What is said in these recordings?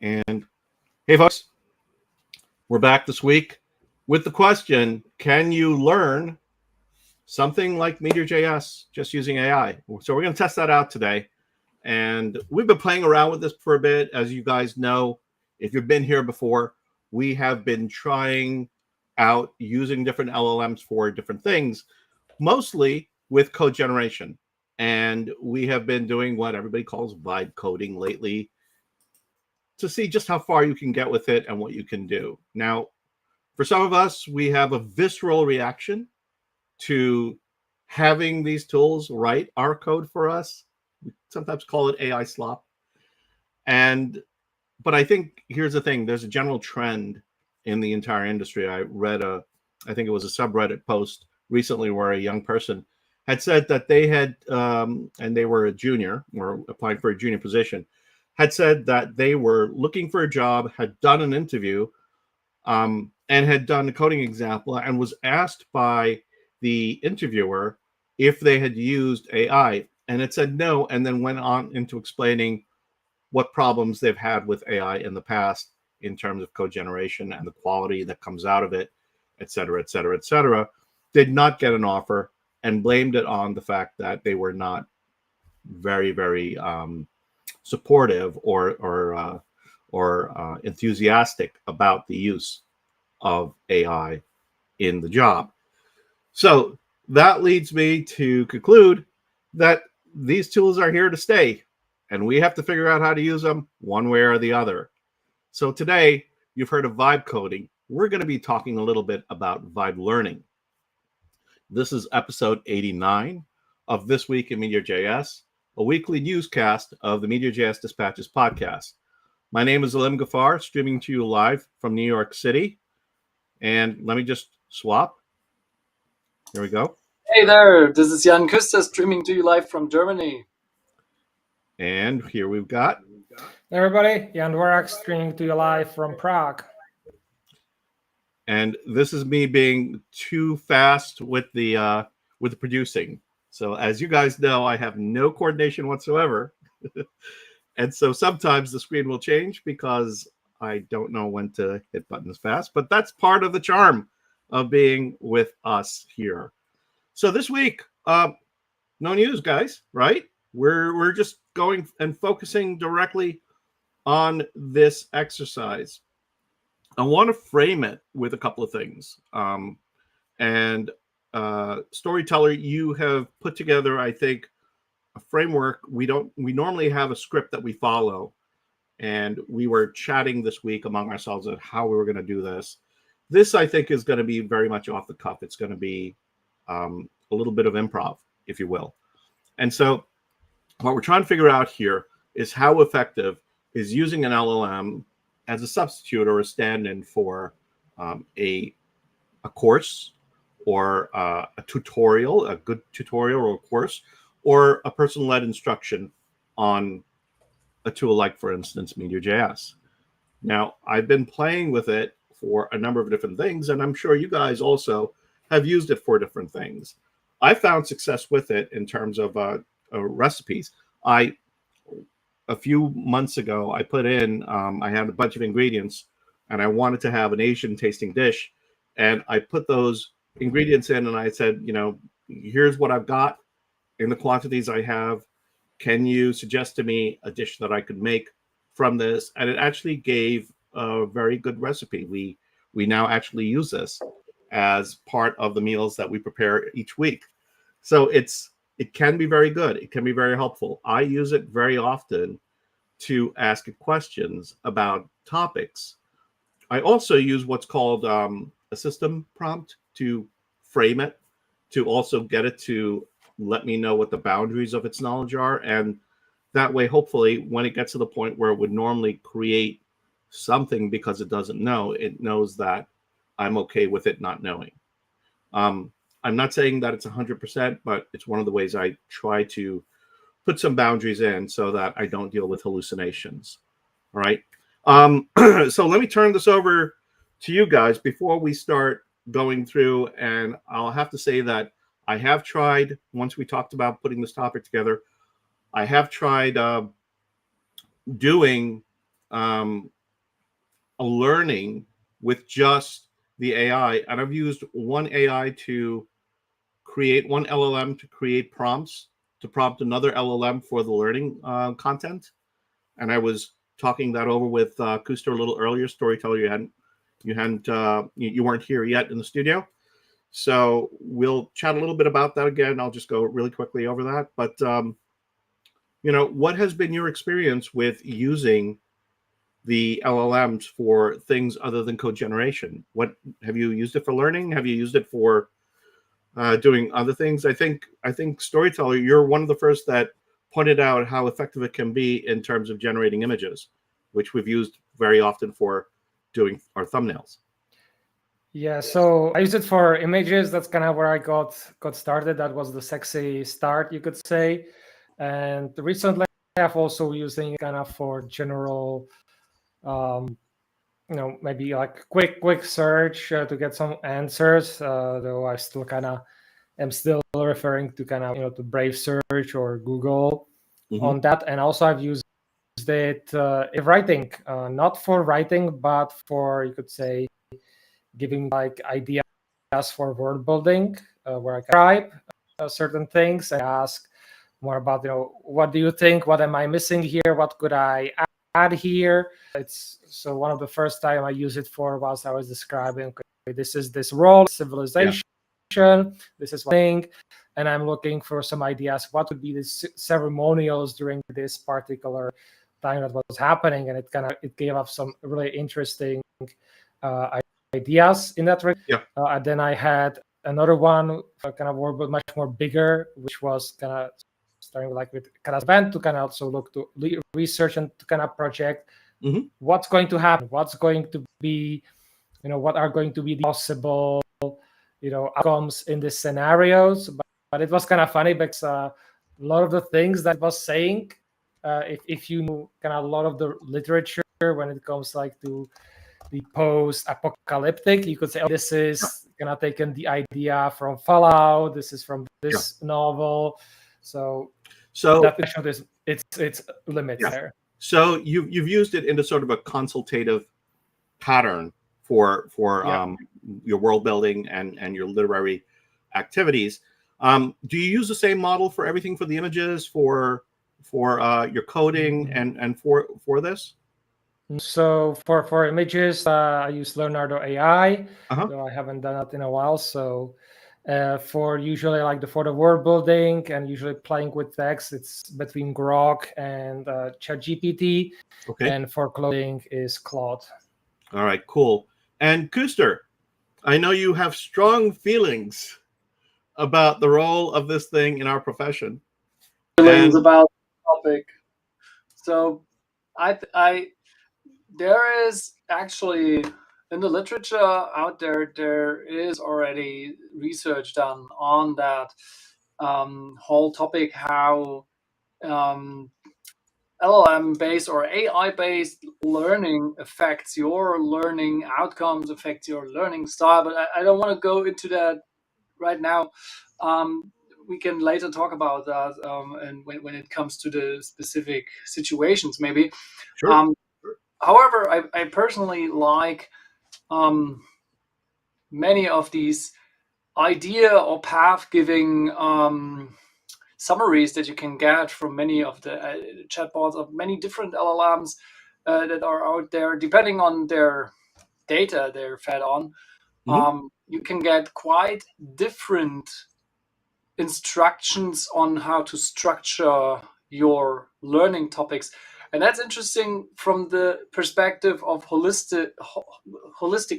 And hey, folks, we're back this week with the question, can you learn something like MeteorJS just using AI? So we're going to test that out today. And we've been playing around with this for a bit. As you guys know, if you've been here before, we have been trying out using different LLMs for different things, mostly with code generation. And we have been doing what everybody calls vibe coding lately to see just how far you can get with it and what you can do. Now, for some of us, we have a visceral reaction to having these tools write our code for us. We sometimes call it AI slop. But I think here's the thing, there's a general trend in the entire industry. I read I think it was a subreddit post recently where a young person had said that they had, and they were a junior or applying for a junior position, had said that they were looking for a job, had done an interview, and had done a coding example and was asked by the interviewer if they had used AI. And it said no, and then went on into explaining what problems they've had with AI in the past in terms of code generation and the quality that comes out of it, et cetera, et cetera, et cetera. Did not get an offer and blamed it on the fact that they were not very, very supportive or enthusiastic about the use of AI in the job. So that leads me to conclude that these tools are here to stay, and we have to figure out how to use them one way or the other. So today, you've heard of vibe coding. We're going to be talking a little bit about vibe learning. This is episode 89 of This Week in MeteorJS, a weekly newscast of the MeteorJS Dispatches podcast. My name is Alim Gafar, streaming to you live from New York City. And let me just swap. Here we go. Hey there, this is Küster streaming to you live from Germany. And here we've got... Hey everybody, Dvorak streaming to you live from Prague. And this is me being too fast with the producing. So as you guys know, I have no coordination whatsoever. And so sometimes the screen will change because I don't know when to hit buttons fast, but that's part of the charm of being with us here. So this week, no news, guys, right? We're just going and focusing directly on this exercise. I want to frame it with a couple of things. Storyteller, you have put together, I think, a framework. We normally have a script that we follow, and we were chatting this week among ourselves at how we were going to do this. This, I think, is going to be very much off the cuff. It's going to be a little bit of improv, if you will. And so what we're trying to figure out here is how effective is using an LLM as a substitute or a stand-in for a course or a tutorial, a good tutorial or a course, or a person-led instruction on a tool like, for instance, MeteorJS. Now, I've been playing with it for a number of different things, and I'm sure you guys also have used it for different things. I found success with it in terms of recipes. A few months ago, I put in, I had a bunch of ingredients, and I wanted to have an Asian tasting dish, and I put those ingredients in, and I said, here's what I've got in the quantities I have. Can you suggest to me a dish that I could make from this? And it actually gave a very good recipe. We now actually use this as part of the meals that we prepare each week. So it can be very good. It can be very helpful. I use it very often to ask it questions about topics. I also use what's called a system prompt to frame it, to also get it to let me know what the boundaries of its knowledge are. And that way, hopefully, when it gets to the point where it would normally create something because it doesn't know, it knows that I'm okay with it not knowing. I'm not saying that it's 100%, but it's one of the ways I try to put some boundaries in so that I don't deal with hallucinations. All right. So let me turn this over to you guys before we start going through. And I'll have to say that I have tried, once we talked about putting this topic together, I have tried doing a learning with just the AI, and I've used one AI to create one LLM to create prompts to prompt another LLM for the learning content. And I was talking that over with Küster a little earlier. Storyteller, you weren't here yet in the studio, so we'll chat a little bit about that again. I'll just go really quickly over that. But what has been your experience with using the LLMs for things other than code generation? What have you used it for learning? Have you used it for doing other things? I think Storyteller, you're one of the first that pointed out how effective it can be in terms of generating images, which we've used very often for doing our thumbnails. Yeah, so I use it for images. That's kind of where I got started. That was the sexy start, you could say. And recently, I've also using it kind of for general, maybe like quick search to get some answers. Though I still am still referring to to Brave Search or Google on that. And also I've used it in writing, not for writing, but for, you could say, giving like ideas for word building, where I can type certain things and ask more about, what do you think? What am I missing here? What could I add here? So one of the first time I used it for was I was describing, okay, this is this role, civilization, this is one thing, and I'm looking for some ideas. What would be the ceremonials during this particular time that was happening? And it gave up some really interesting ideas in that regard. And then I had another one, kind of word, but much more bigger, which was kind of starting like with kind of event to kind of also look to research and to kind of project what's going to happen, what's going to be, what are going to be the possible, outcomes in these scenarios. But it was kind of funny because a lot of the things that it was saying, if you know kind of a lot of the literature when it comes like to the post-apocalyptic, you could say, oh, this is kind of taken the idea from Fallout. This is from this novel. So definition is its limits there. So you've used it into sort of a consultative pattern for your world building and your literary activities. Do you use the same model for everything, for the images, for your coding and for this? So for images, I use Leonardo AI, though I haven't done that in a while. So for usually like for the word building and usually playing with text, it's between Grok and ChatGPT. And for clothing is Claude. All right, cool. And Küster, I know you have strong feelings about the role of this thing in our profession. Feelings about the topic. So there is actually, in the literature out there, there is already research done on that whole topic, how LLM-based or AI-based learning affects your learning outcomes, affects your learning style. But I don't want to go into that right now. We can later talk about that, and when it comes to the specific situations, maybe. Sure. However, I personally like many of these idea or path-giving summaries that you can get from many of the chatbots of many different LLMs that are out there, depending on their data they're fed on. You can get quite different instructions on how to structure your learning topics. And that's interesting from the perspective of holistic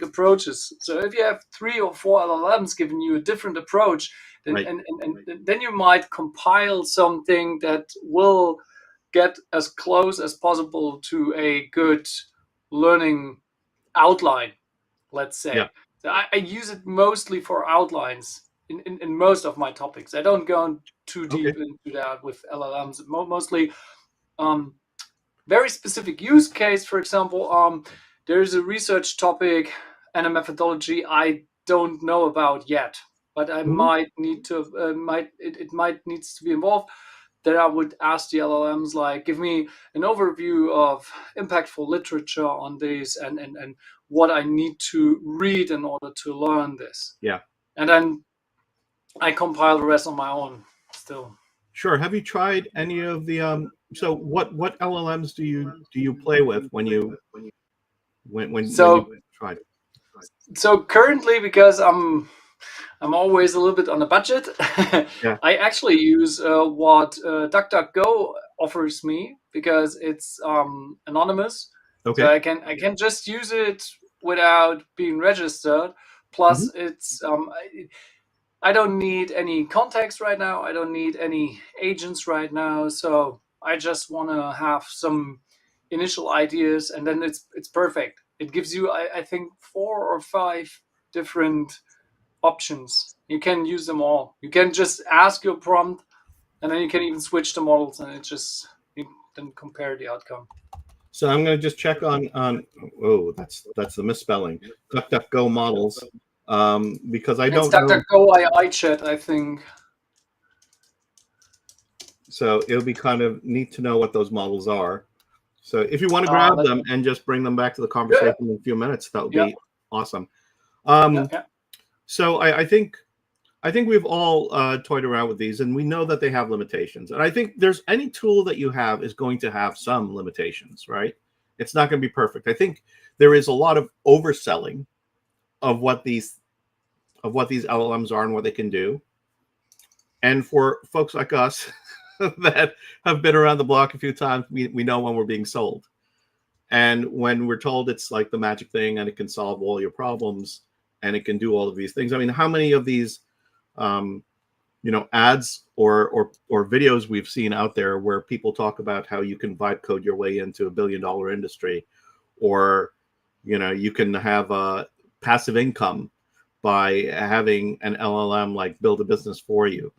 approaches. So if you have 3 or 4 LLMs giving you a different approach, then, and then you might compile something that will get as close as possible to a good learning outline, let's say. So I use it mostly for outlines in most of my topics. I don't go too deep into that with LLMs. Mostly very specific use case. For example, there's a research topic and a methodology I don't know about yet, but I might need to it might needs to be involved. then I would ask the LLMs, like, give me an overview of impactful literature on this and what I need to read in order to learn this. Yeah. And then I compile the rest on my own still. Sure. Have you tried any of the so what LLMs do you play with when you tried? So currently, because I'm always a little bit on a budget, Yeah. I actually use what DuckDuckGo offers me, because it's anonymous. Okay. So I can just use it without being registered. Plus, it's I don't need any context right now. I don't need any agents right now. So I just want to have some initial ideas, and then it's perfect. It gives you, I think, 4 or 5 different options. You can use them all. You can just ask your prompt, and then you can even switch the models, and it just, you then compare the outcome. So I'm going to just check on oh, that's the misspelling. DuckDuckGo models, because I don't know. DuckDuckGo AI chat, I think. So it'll be kind of neat to know what those models are. So if you want to grab them and just bring them back to the conversation in a few minutes, that would be awesome. So I think we've all toyed around with these, and we know that they have limitations. And I think there's any tool that you have is going to have some limitations, right? It's not going to be perfect. I think there is a lot of overselling of what these LLMs are and what they can do. And for folks like us that have been around the block a few times, we know when we're being sold. And when we're told it's like the magic thing and it can solve all your problems and it can do all of these things. I mean, how many of these ads or videos we've seen out there where people talk about how you can vibe code your way into $1 billion industry, or you can have a passive income by having an LLM like build a business for you.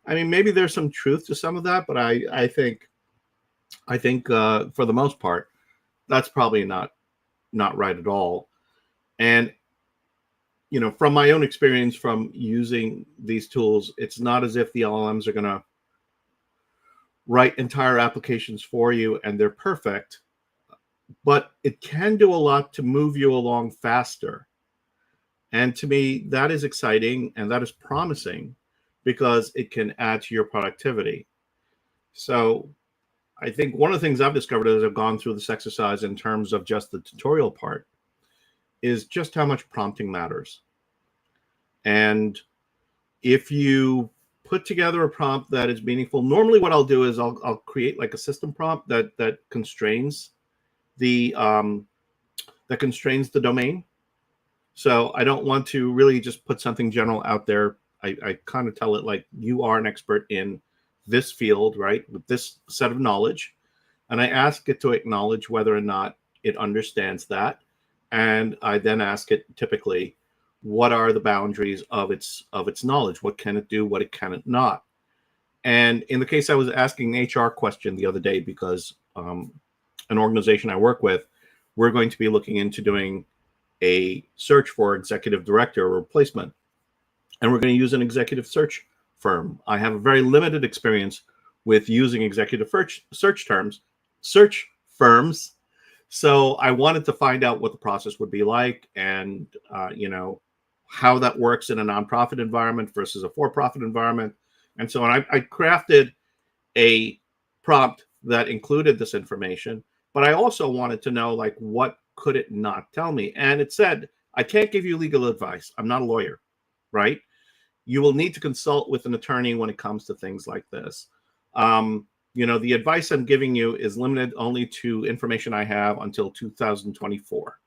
I mean, maybe there's some truth to some of that, but I think for the most part, that's probably not right at all. And from my own experience from using these tools, it's not as if the LLMs are going to write entire applications for you and they're perfect, but it can do a lot to move you along faster. And to me, that is exciting and that is promising, because it can add to your productivity. So I think one of the things I've discovered as I've gone through this exercise in terms of just the tutorial part is just how much prompting matters. And if you put together a prompt that is meaningful, normally what I'll do is I'll create like a system prompt that constrains the domain. So I don't want to really just put something general out there. I kind of tell it like, you are an expert in this field, right, with this set of knowledge. And I ask it to acknowledge whether or not it understands that. And I then ask it typically, what are the boundaries of its knowledge? What can it do? What it cannot not? And in the case I was asking an HR question the other day, because an organization I work with, we're going to be looking into doing a search for executive director or replacement. And we're going to use an executive search firm. I have a very limited experience with using executive search firms. So I wanted to find out what the process would be like, and how that works in a nonprofit environment versus a for-profit environment. And so I crafted a prompt that included this information, but I also wanted to know, like, what could it not tell me? And it said, I can't give you legal advice. I'm not a lawyer, right? You will need to consult with an attorney when it comes to things like this. The advice I'm giving you is limited only to information I have until 2024.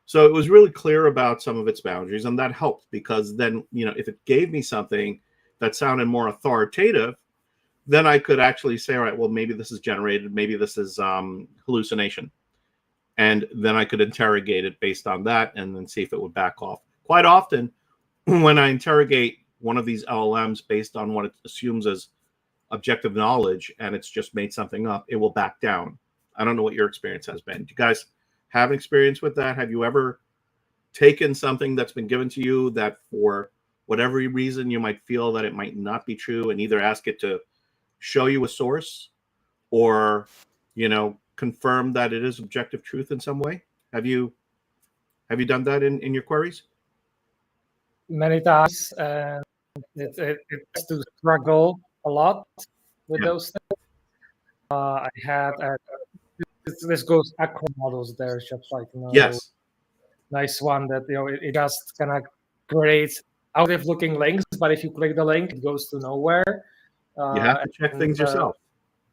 So it was really clear about some of its boundaries, and that helped, because then, if it gave me something that sounded more authoritative, then I could actually say, all right, well, maybe this is generated, maybe this is hallucination. And then I could interrogate it based on that and then see if it would back off. Quite often, when I interrogate one of these LLMs based on what it assumes as objective knowledge, and it's just made something up, it will back down. I don't know what your experience has been. Do you guys have an experience with that? Have you ever taken something that's been given to you that for whatever reason you might feel that it might not be true, and either ask it to show you a source or, confirm that it is objective truth in some way? Have you done that in your queries? Many times, and it has to struggle a lot with those things. I had this goes across models. There's just like Yes. nice one that it just kind of creates out-of looking links, but if you click the link, it goes to nowhere. You have to check things yourself.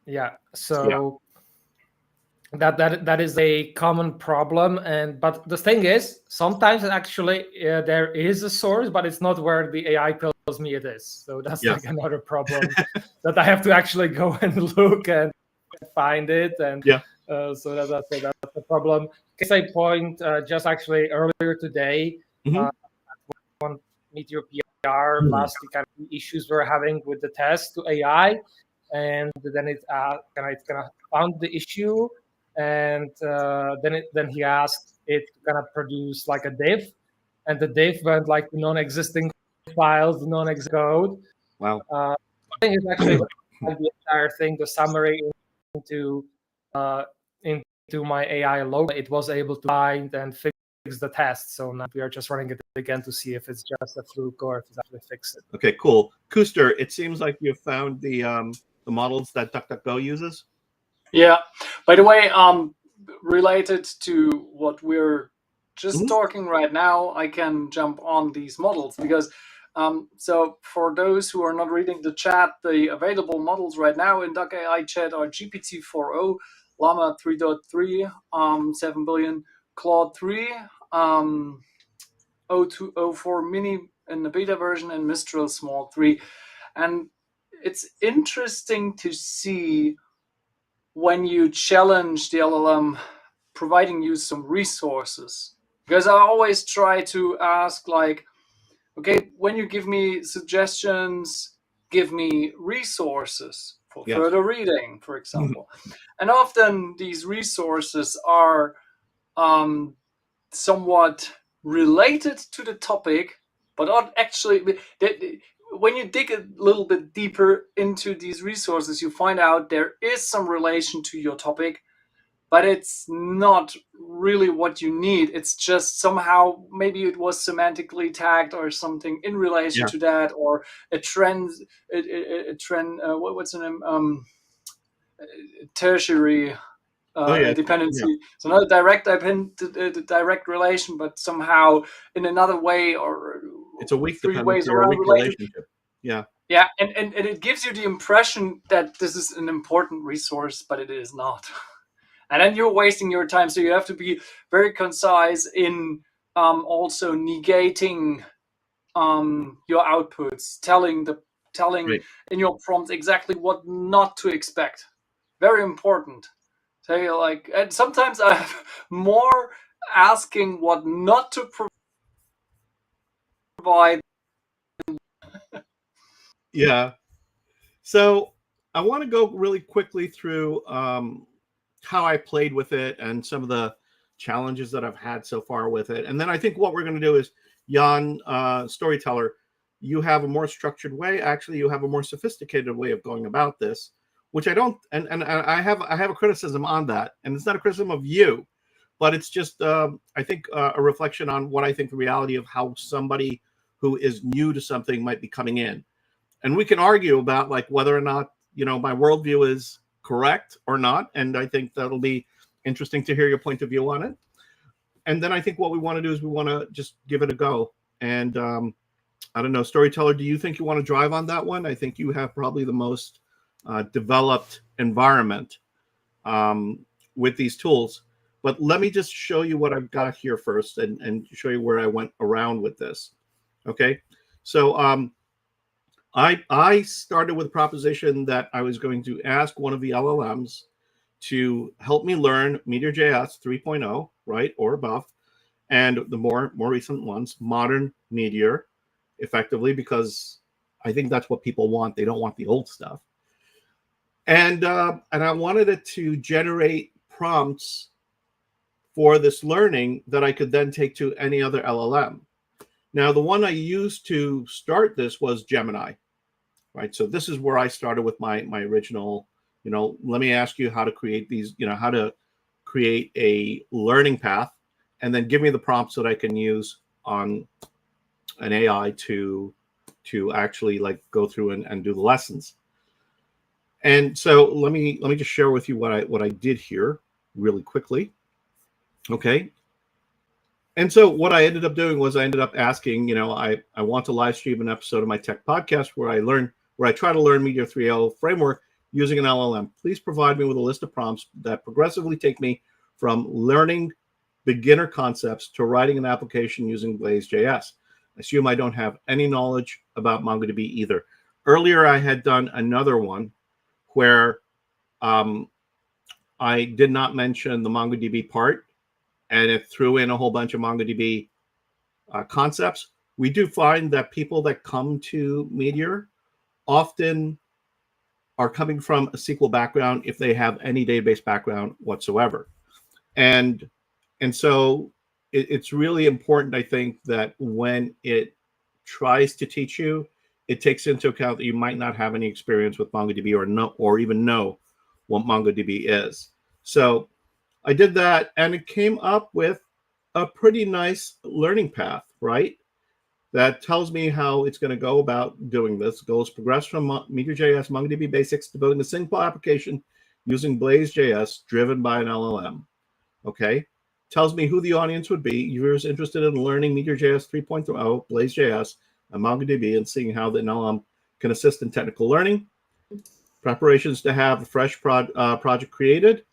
Yeah. So that is a common problem, but the thing is, sometimes actually there is a source, but it's not where the AI tells me it is. So that's like another problem that I have to actually go and look and find it, and so that's the problem. Case I point, just actually earlier today, on Meteor PR, last kind of issues we're having with the test to AI, and then it kind of found the issue. And then he asked it to kind of produce like a div, and the div went like non-existing files, non-existing code. Wow. I think it's actually the entire thing, the summary into my AI logo. It was able to find and fix the test. So now we are just running it again to see if it's just a fluke or if it's actually fixed it. Okay, cool. Küster, it seems like you found the models that DuckDuckGo uses. Yeah. By the way, related to what we're just talking right now, I can jump on these models because so for those who are not reading the chat, the available models right now in Duck AI chat are GPT-4o, Llama 3.3, 7 billion, Claude 3, 0204 mini in the beta version, and Mistral Small 3. And it's interesting to see when you challenge the LLM, providing you some resources. Because I always try to ask, like, okay, when you give me suggestions, give me resources for further reading, for example. And often these resources are somewhat related to the topic, but not actually. When you dig a little bit deeper into these resources, you find out there is some relation to your topic, but it's not really what you need. It's just somehow, maybe it was semantically tagged or something in relation to that, or a trend, what's the name? Tertiary dependency. So not a direct relation, but somehow in another way, or it's a weak three ways dependency or a weak relationship. Yeah, and it gives you the impression that this is an important resource, but it is not. And then you're wasting your time. So you have to be very concise in also negating your outputs, telling in your prompt exactly what not to expect. Very important. So and sometimes I have more asking what not to provide. Yeah. So I want to go really quickly through how I played with it and some of the challenges that I've had so far with it. And then I think what we're going to do is, Jan, storyteller, you have a more structured way. Actually, you have a more sophisticated way of going about this, which I don't. And I have a criticism on that. And it's not a criticism of you, but it's just, I think, a reflection on what I think the reality of how somebody who is new to something might be coming in. And we can argue about like whether or not, my worldview is correct or not. And I think that'll be interesting to hear your point of view on it. And then I think what we want to do is we want to just give it a go. And I don't know, storyteller, do you think you want to drive on that one? I think you have probably the most developed environment with these tools. But let me just show you what I've got here first and show you where I went around with this. Okay. So I started with a proposition that I was going to ask one of the LLMs to help me learn MeteorJS 3.0, right, or above, and the more recent ones, modern Meteor, effectively, because I think that's what people want. They don't want the old stuff. And I wanted it to generate prompts for this learning that I could then take to any other LLM. Now, the one I used to start this was Gemini. right? So this is where I started with my original, let me ask you how to create these, how to create a learning path, and then give me the prompts that I can use on an AI to actually like go through and do the lessons. And so let me just share with you what I did here really quickly. Okay. And so what I ended up doing was I ended up asking, I want to live stream an episode of my tech podcast where I try to learn Meteor 3.0 framework using an LLM. Please provide me with a list of prompts that progressively take me from learning beginner concepts to writing an application using Blaze.js. I assume I don't have any knowledge about MongoDB either. Earlier, I had done another one where I did not mention the MongoDB part, and it threw in a whole bunch of MongoDB concepts. We do find that people that come to Meteor often are coming from a SQL background if they have any database background whatsoever. And so it's really important, I think, that when it tries to teach you, it takes into account that you might not have any experience with MongoDB or even know what MongoDB is. So I did that, and it came up with a pretty nice learning path, right? That tells me how it's going to go about doing this. Goals progress from MeteorJS MongoDB basics to building a single application using Blaze.js driven by an LLM. Okay. Tells me who the audience would be. Viewers interested in learning MeteorJS 3.0, Blaze.js, and MongoDB, and seeing how the LLM can assist in technical learning. Preparations to have a fresh project created.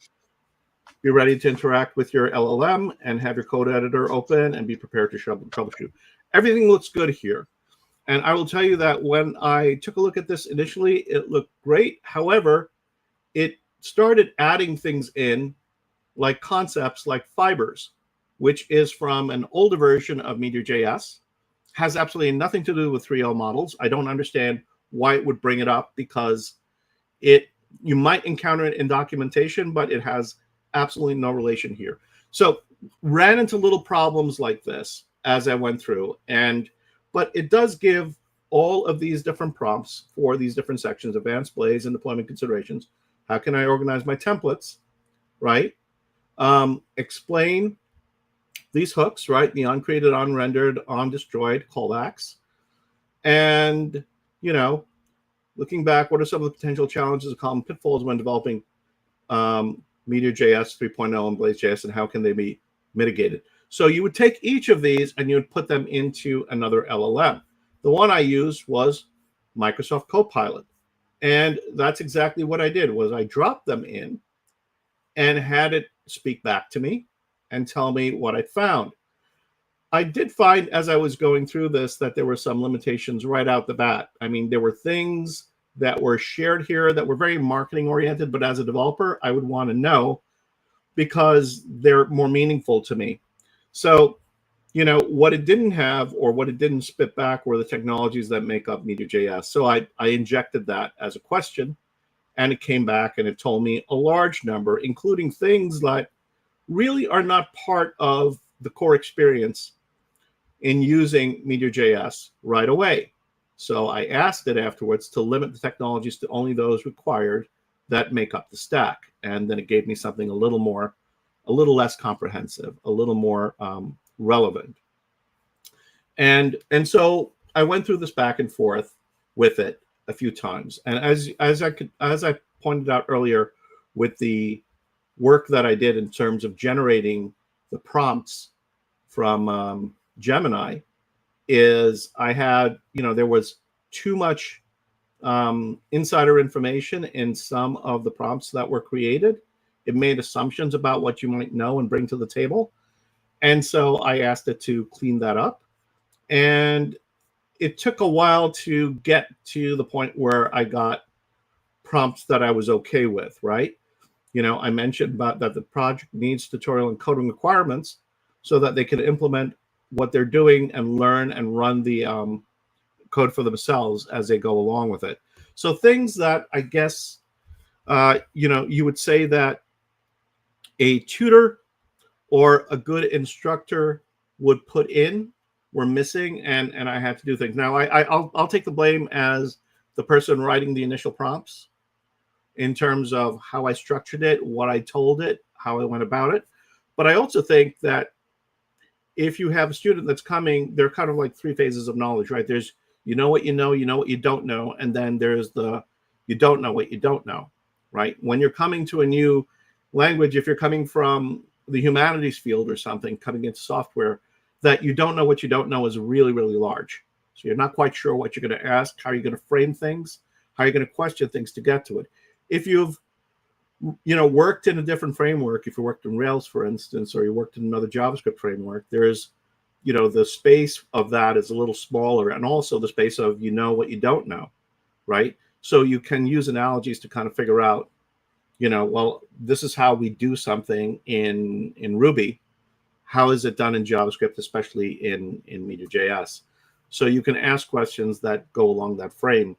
Be ready to interact with your LLM and have your code editor open and be prepared to troubleshoot. Everything looks good here. And I will tell you that when I took a look at this initially, it looked great. However, it started adding things in like concepts like fibers, which is from an older version of MeteorJS, has absolutely nothing to do with 3.0 models. I don't understand why it would bring it up, because you might encounter it in documentation, but it has absolutely no relation here. So ran into little problems like this as I went through, but it does give all of these different prompts for these different sections: advanced Blaze and deployment considerations. How can I organize my templates, right? Explain these hooks, right? The uncreated, unrendered, undestroyed callbacks. And, looking back, what are some of the potential challenges and common pitfalls when developing MeteorJS 3.0 and Blaze.js, and how can they be mitigated? So you would take each of these and you would put them into another LLM. The one I used was Microsoft Copilot. And that's exactly what I did, was I dropped them in and had it speak back to me and tell me what I found. I did find, as I was going through this, that there were some limitations right out the bat. I mean, there were things that were shared here that were very marketing oriented, but as a developer, I would want to know because they're more meaningful to me. So, what it didn't have, or what it didn't spit back, were the technologies that make up MeteorJS. So I injected that as a question, and it came back and it told me a large number, including things that really are not part of the core experience in using MeteorJS right away. So I asked it afterwards to limit the technologies to only those required that make up the stack. And then it gave me something a little less comprehensive, a little more relevant. And so I went through this back and forth with it a few times. And as I pointed out earlier, with the work that I did in terms of generating the prompts from Gemini, is I had, there was too much insider information in some of the prompts that were created. It made assumptions about what you might know and bring to the table. And so I asked it to clean that up. And it took a while to get to the point where I got prompts that I was okay with, right? I mentioned about that the project needs tutorial and coding requirements so that they can implement what they're doing and learn and run the code for themselves as they go along with it. So things that I guess, you would say that a tutor or a good instructor would put in were missing, and I had to do things. Now I'll take the blame as the person writing the initial prompts in terms of how I structured it, what I told it, how I went about it. But I also think that if you have a student that's coming, they're kind of like three phases of knowledge, right? There's you know what you know what you don't know, and then there's the you don't know what you don't know, right? When you're coming to a new language, if you're coming from the humanities field or something, coming into software, that you don't know what you don't know is really, really large. So you're not quite sure what you're going to ask, how you're going to frame things, how you're going to question things to get to it. If you've worked in a different framework, if you worked in Rails, for instance, or you worked in another JavaScript framework, there's the space of that is a little smaller, and also the space of what you don't know, right? So you can use analogies to kind of figure out, well, this is how we do something in Ruby. How is it done in JavaScript, especially in MeteorJS? So you can ask questions that go along that frame.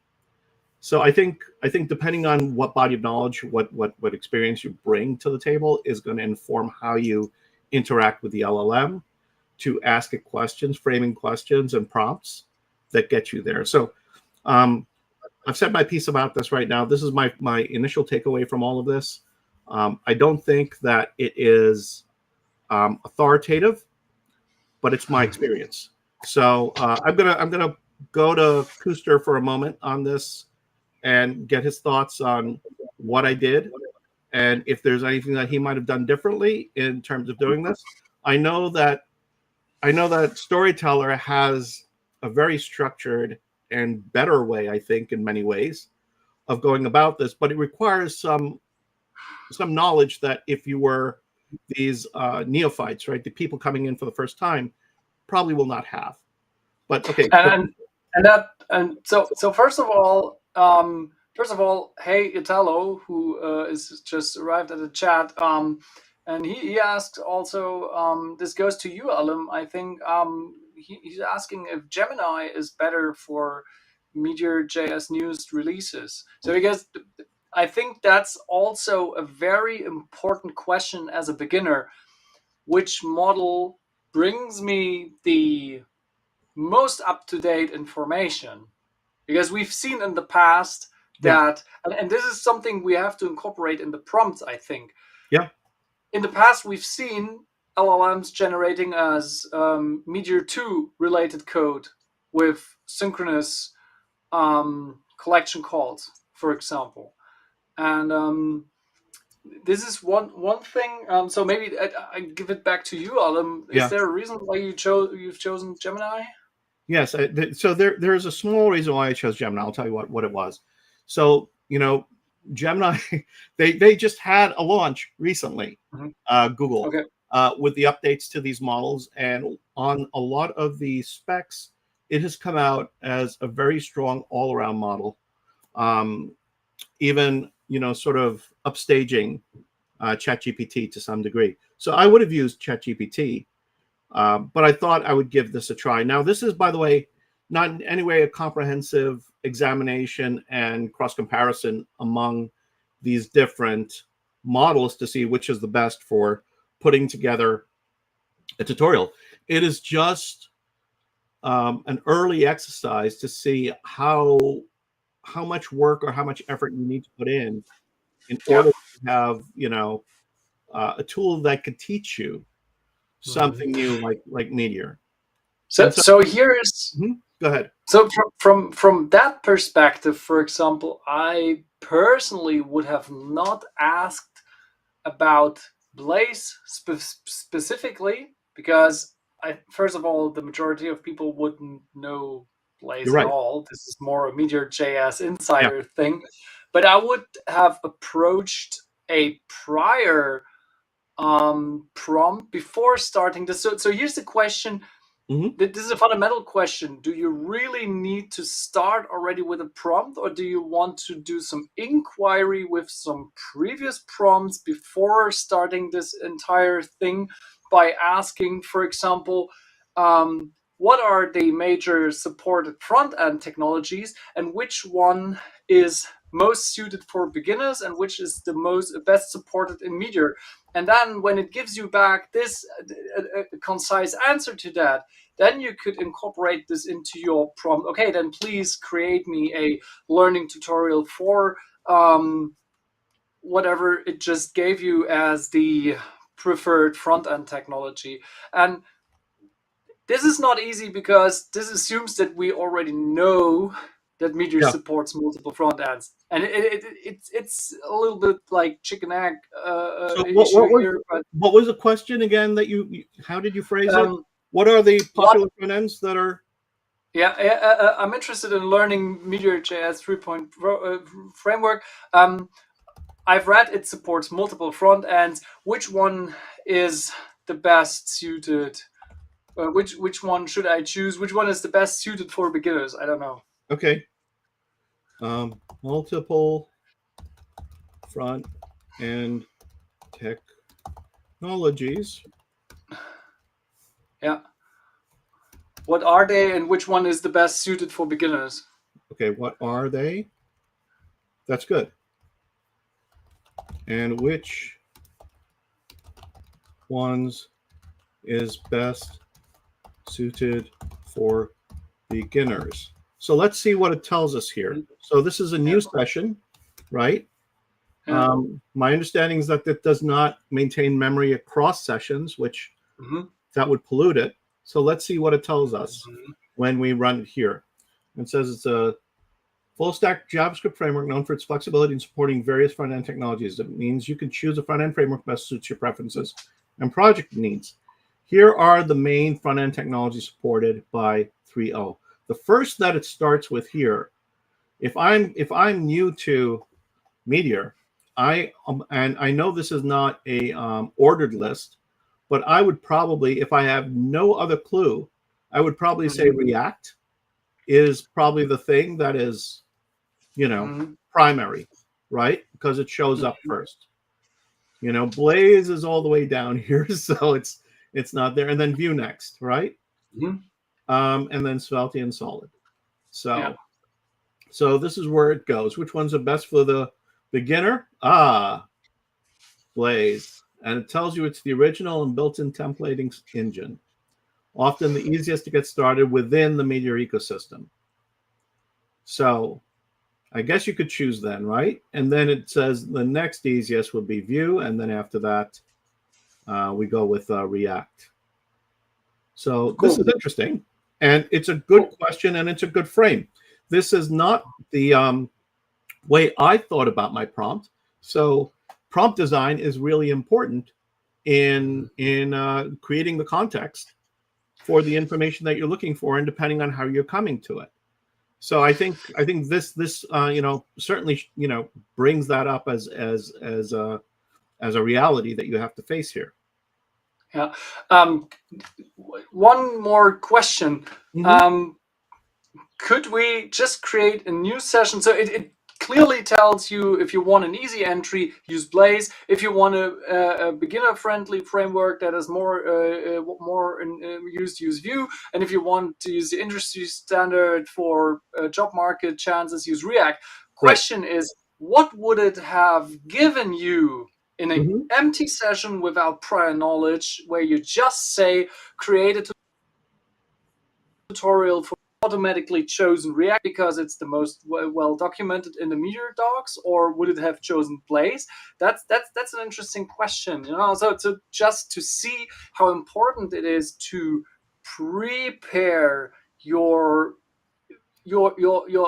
So I think depending on what body of knowledge, what experience you bring to the table is going to inform how you interact with the LLM to ask it questions, framing questions and prompts that get you there. So I've said my piece about this right now. This is my initial takeaway from all of this. I don't think that it is authoritative, but it's my experience. So I'm gonna go to Küster for a moment on this and get his thoughts on what I did and if there's anything that he might have done differently in terms of doing this. I know that Storyteller has a very structured and better way, I think, in many ways, of going about this, but it requires some knowledge that if you were these neophytes, right, the people coming in for the first time, probably will not have. But okay. So first of all, hey Italo, who is just arrived at the chat, and he asked also, this goes to you, Alim. I think he's asking if Gemini is better for MeteorJS news releases. So because I think that's also a very important question as a beginner. Which model brings me the most up-to-date information? Because we've seen in the past that, and this is something we have to incorporate in the prompts, I think. Yeah. In the past, we've seen LLMs generating as Meteor 2 related code with synchronous collection calls, for example. And this is one thing. So maybe I give it back to you, Alim. Is there a reason why you've chosen Gemini? Yes. So there's a small reason why I chose Gemini. I'll tell you what it was. So Gemini, they just had a launch recently, Google, with the updates to these models, and on a lot of the specs, it has come out as a very strong all-around model. Even sort of upstaging ChatGPT to some degree. So I would have used ChatGPT, but I thought I would give this a try. Now, this is, by the way, not in any way a comprehensive examination and cross-comparison among these different models to see which is the best for putting together a tutorial. It is just an early exercise to see how much work or how much effort you need to put in order to have a tool that could teach you something new like Meteor. So here's go ahead. So from that perspective, for example, I personally would have not asked about Blaze specifically, because first of all, the majority of people wouldn't know Blaze at all. This is more a MeteorJS insider thing. But I would have approached a prior prompt before starting this. So here's the question. This is a fundamental question. Do you really need to start already with a prompt, or do you want to do some inquiry with some previous prompts before starting this entire thing by asking, for example, what are the major supported front-end technologies and which one is most suited for beginners and which is the best supported in Meteor. And then when it gives you back this concise answer to that, then you could incorporate this into your prompt. Okay, then please create me a learning tutorial for whatever it just gave you as the preferred front-end technology. And this is not easy because this assumes that we already know that Meteor supports multiple front ends, and it's a little bit like chicken egg So issue here. But what was the question again that how did you phrase it? What are the popular front ends that are? Yeah, I'm interested in learning MeteorJS 3.0 framework. I've read it supports multiple front ends. Which one is the best suited? Which one should I choose? Which one is the best suited for beginners? I don't know. Okay. Multiple front end technologies. Yeah. What are they, and which one is the best suited for beginners? Okay, what are they? That's good. And which ones is best suited for beginners? So let's see what it tells us here. So this is a new session, right? Yeah. My understanding is that it does not maintain memory across sessions, which that would pollute it. So let's see what it tells us when we run it here. It says it's a full-stack JavaScript framework known for its flexibility in supporting various front-end technologies. That means you can choose a front-end framework that best suits your preferences and project needs. Here are the main front-end technologies supported by 3.0. The first that it starts with here, if I'm new to Meteor, and I know this is not a ordered list, but I would probably, if I have no other clue, I would probably say React is probably the thing that is, primary, right? Because it shows up first. Blaze is all the way down here, so it's not there. And then Vue next, right? And then Svelte and Solid. So this is where it goes. Which one's the best for the beginner? Blaze. And it tells you it's the original and built-in templating engine. Often the easiest to get started within the Meteor ecosystem. So I guess you could choose then, right? And then it says the next easiest would be Vue, and then after that, we go with React. So cool. This is interesting, and it's a good question, and it's a good frame. This is not the way I thought about my prompt. So prompt design is really important in creating the context for the information that you're looking for, and depending on how you're coming to it. So I think this certainly brings that up as a reality that you have to face here. Yeah. One more question. Could we just create a new session? So it clearly tells you if you want an easy entry, use Blaze. If you want a beginner-friendly framework that is more used, use Vue. And if you want to use the industry standard for job market chances, use React. Question is, what would it have given you in an empty session without prior knowledge, where you just say, create a tutorial for automatically chosen React because it's the most well documented in the Meteor docs, or would it have chosen Blaze? That's an interesting question, So just to see how important it is to prepare your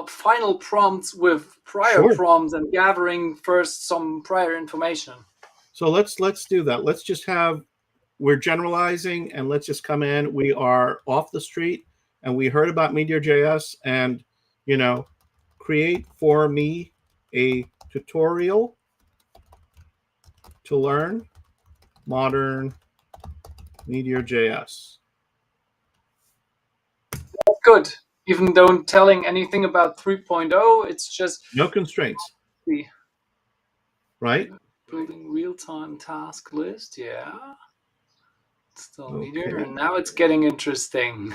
final prompts with prior prompts and gathering first some prior information. So let's do that. Let's just we're generalizing, and let's just come in. We are off the street, and we heard about MeteorJS, and create for me a tutorial to learn modern MeteorJS. Good. Even though telling anything about 3.0, it's just no constraints. Right? Building real-time task list, yeah. Still Meteor, and now it's getting interesting.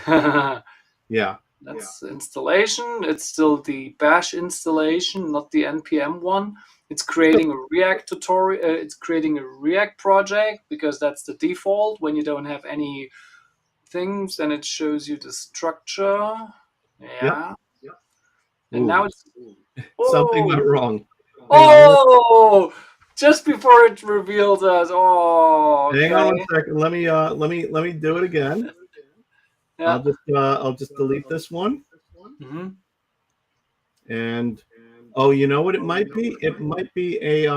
Yeah. That's the installation. It's still the bash installation, not the npm one. It's creating a React tutorial. It's creating a React project because that's the default. When you don't have any things, then it shows you the structure. Yeah. And Ooh, now it's something went wrong. Oh, just before it revealed us. Oh, okay. Hang on 1 second. Let me do it again. Yeah. I'll just delete this one. Mm-hmm. And oh, you know what it might be? It might be a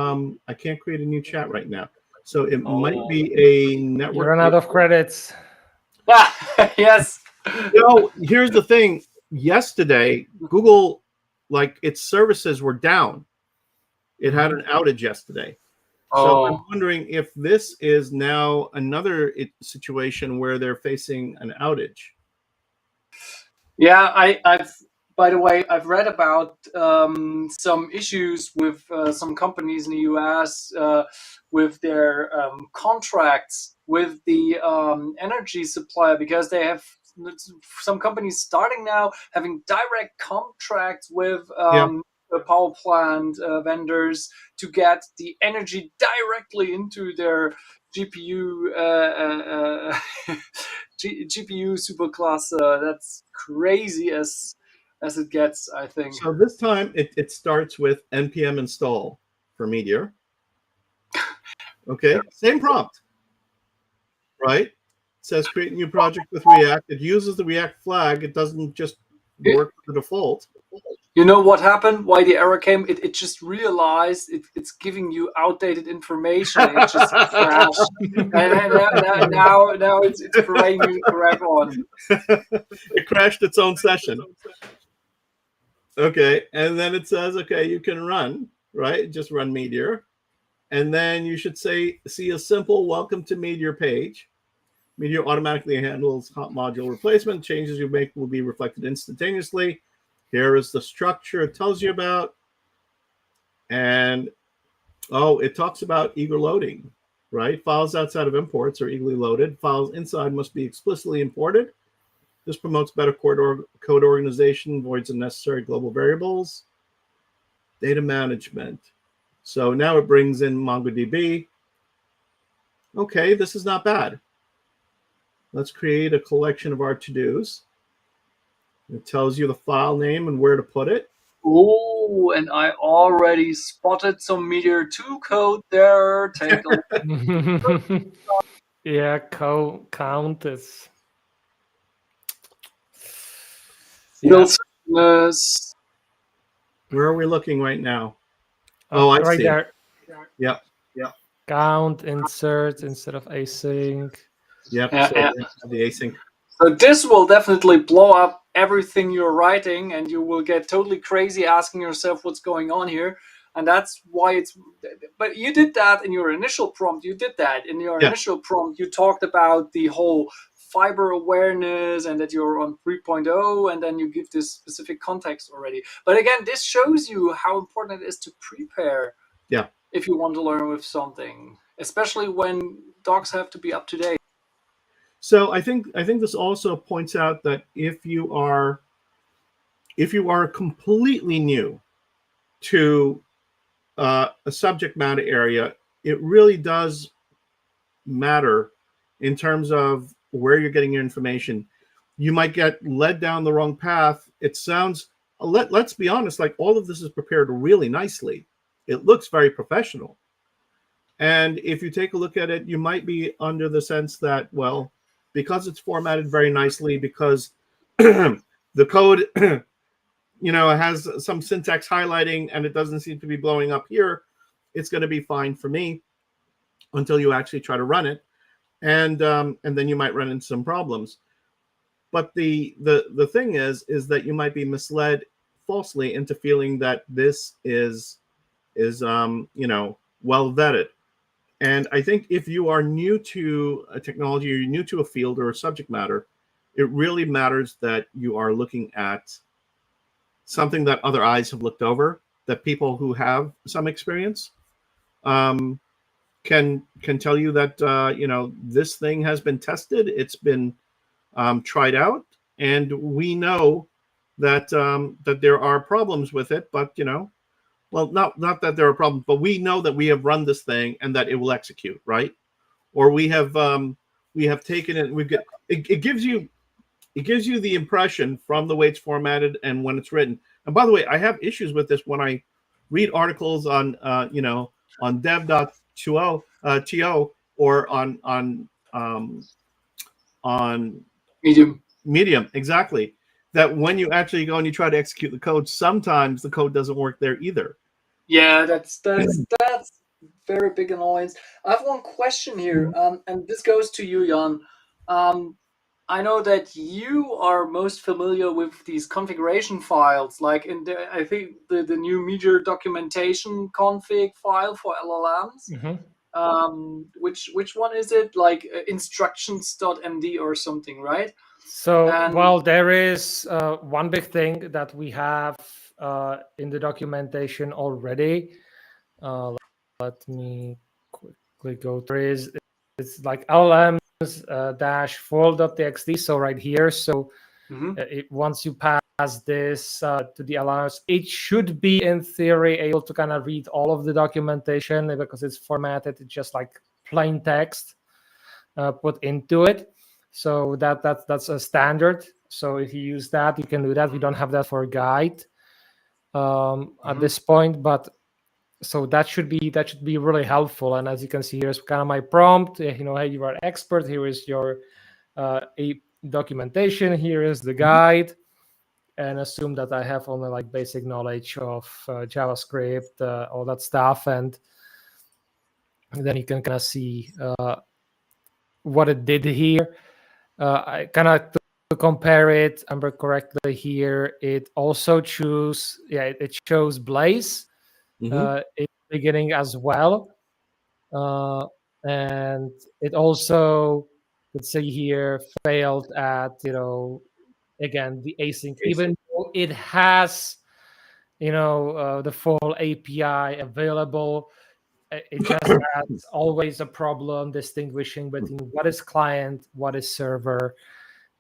I can't create a new chat right now. So it might be a network. You run out of credits. Yes. Here's the thing. Yesterday, Google, like its services were down. It had an outage yesterday. So I'm wondering if this is now another situation where they're facing an outage. Yeah, I've by the way, I've read about some issues with some companies in the US with their contracts with the energy supplier, because they have some companies starting now having direct contracts with the power plant vendors to get the energy directly into their GPU GPU supercluster. That's crazy as it gets, I think. So this time it starts with npm install for Meteor. Okay, same prompt, right? It says create a new project with React. It uses the React flag. It doesn't just work with the default. You know what happened? Why the error came? It just realized it's giving you outdated information. It just crashed, and now it's providing you the correct one. It crashed its own session. Okay, and then it says, okay, you can run, right? Just run Meteor, and then you should see a simple welcome to Meteor page. Meteor automatically handles hot module replacement. Changes you make will be reflected instantaneously. Here is the structure it tells you about. And, it talks about eager loading, right? Files outside of imports are eagerly loaded. Files inside must be explicitly imported. This promotes better code organization, avoids unnecessary global variables. Data management. So now it brings in MongoDB. Okay, this is not bad. Let's create a collection of our to-dos. It tells you the file name and where to put it. Oh, and I already spotted some Meteor 2 code there. Take a look. Yeah, count is. Yeah. Where are we looking right now? Oh, I right see. There. Yep. Count insert instead of async. Yep. Yeah, so the async. So this will definitely blow up everything you're writing, and you will get totally crazy asking yourself what's going on here. And that's why it's. But you did that in your initial prompt. You did that in your initial prompt. You talked about the whole fiber awareness and that you're on 3.0, and then you give this specific context already. But again, this shows you how important it is to prepare. Yeah. If you want to learn with something, especially when docs have to be up to date. So I think this also points out that if you are completely new to a subject matter area, it really does matter in terms of where you're getting your information. You might get led down the wrong path. It sounds, let's be honest, like all of this is prepared really nicely. It looks very professional. And if you take a look at it, you might be under the sense that, well, because it's formatted very nicely, because the code, has some syntax highlighting and it doesn't seem to be blowing up here, it's going to be fine for me until you actually try to run it. And then you might run into some problems. But the thing is that you might be misled falsely into feeling that this is well vetted. And I think if you are new to a technology or you're new to a field or a subject matter, it really matters that you are looking at something that other eyes have looked over, that people who have some experience can tell you that this thing has been tested, it's been tried out, and we know that that there are problems with it, but well, not that there are problems, but we know that we have run this thing and that it will execute, right? Or we have taken it. It gives you the impression from the way it's formatted and when it's written. And by the way, I have issues with this when I read articles on on dev.to or on Medium, exactly. That when you actually go and you try to execute the code, sometimes the code doesn't work there either. Yeah, that's very big annoyance. I have one question here, and this goes to you, Jan. I know that you are most familiar with these configuration files, like in I think the new Meteor documentation config file for LLMs. Which one is it? Like instructions.md or something, right? So, well, there is one big thing that we have in the documentation already. Let me quickly go through. It's like LLMs -full.txt. So right here. So once you pass this to the LLMs, it should be in theory able to kind of read all of the documentation because it's formatted just like plain text put into it. So that's a standard. So if you use that, you can do that. We don't have that for a guide at this point, but so that should be really helpful. And as you can see, here's kind of my prompt. Hey, you are an expert. Here is your documentation. Here is the guide, and assume that I have only like basic knowledge of JavaScript, all that stuff, and then you can kind of see what it did here. I kind of to compare it, remember correctly here, it also it shows Blaze in the beginning as well. And it also, let's see here, failed at, again, the async, even though it has, the full API available. It just has always a problem distinguishing between what is client, what is server,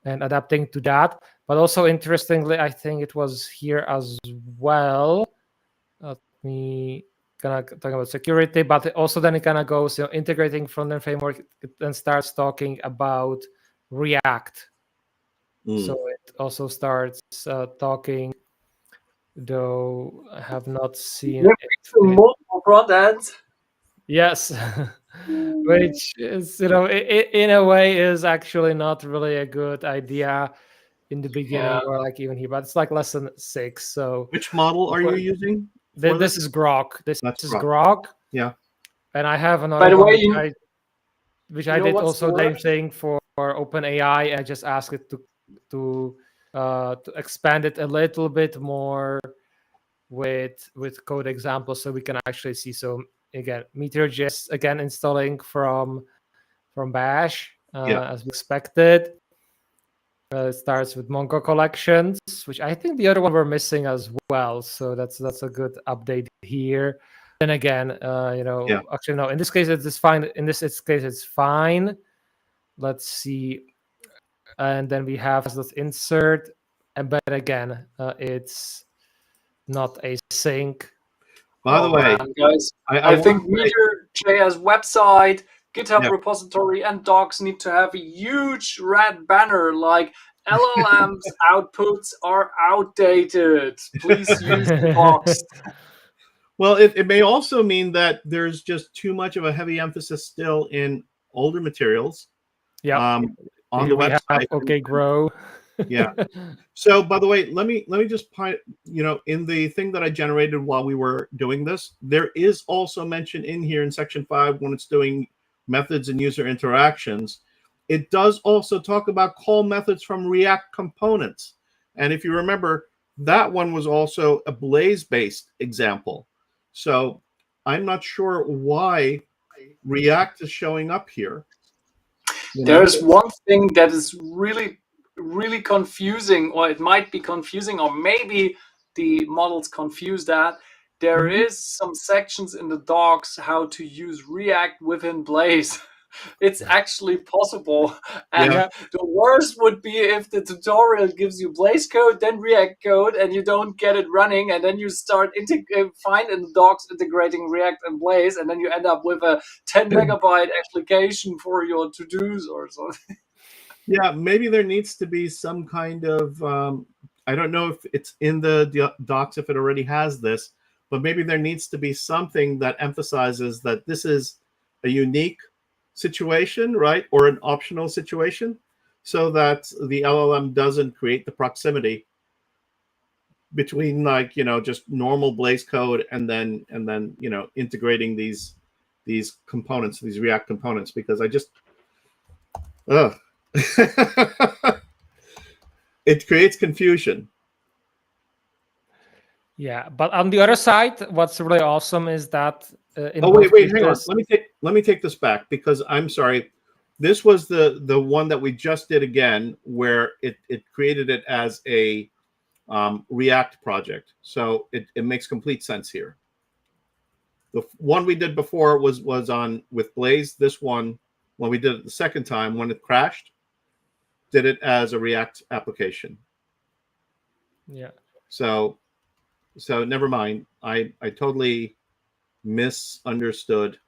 and adapting to that. But also, interestingly, I think it was here as well. Let me kind of talk about security, but also then it kind of goes, integrating front-end framework, it then starts talking about React. So it also starts talking, though I have not seen it. Multiple front ends. Yes, which is, in a way is actually not really a good idea in the beginning or like even here, but it's like lesson 6. So which model are you using? This is Grok. This is Grok. Yeah. And I have another one which I did also the same thing for OpenAI. I just asked it to expand it a little bit more with code examples so we can actually see. So again, MeteorJS again installing from Bash as we expected. It starts with Mongo collections, which I think the other one we're missing as well. So that's a good update here. Then again, actually no. In this case, it's fine. In this case, it's fine. Let's see, and then we have this insert, but again, it's not async. By the way, guys, I think MeteorJS website, GitHub repository, and docs need to have a huge red banner like LLMs outputs are outdated. Please use the docs. Well, it may also mean that there's just too much of a heavy emphasis still in older materials. Yeah. On the website. Okay, grow. Yeah. So, by the way, let me just point, in the thing that I generated while we were doing this, there is also mention in here in section 5 when it's doing methods and user interactions. It does also talk about call methods from React components. And if you remember, that one was also a Blaze-based example. So I'm not sure why React is showing up here. There's one thing that is really, really confusing, or it might be confusing, or maybe the models confuse that. There is some sections in the docs how to use React within Blaze. it's actually possible. And Yeah. the worst would be if the tutorial gives you Blaze code, then React code, and you don't get it running, and then you start find in the docs integrating React and Blaze, and then you end up with a 10 megabyte application for your to-dos or something. Yeah, maybe there needs to be some kind of I don't know if it's in the docs if it already has this, but maybe there needs to be something that emphasizes that this is a unique situation, right, or an optional situation, so that the LLM doesn't create the proximity between, like, just normal Blaze code and then integrating these components, these React components, because I just it creates confusion. Yeah, but on the other side, what's really awesome is that wait, hang on. Let me take this back, because I'm sorry. This was the one that we just did again, where it created it as a React project. So it makes complete sense here. The one we did before was on with Blaze. This one, when we did it the second time, when it crashed, did it as a React application. Yeah. So never mind. I totally misunderstood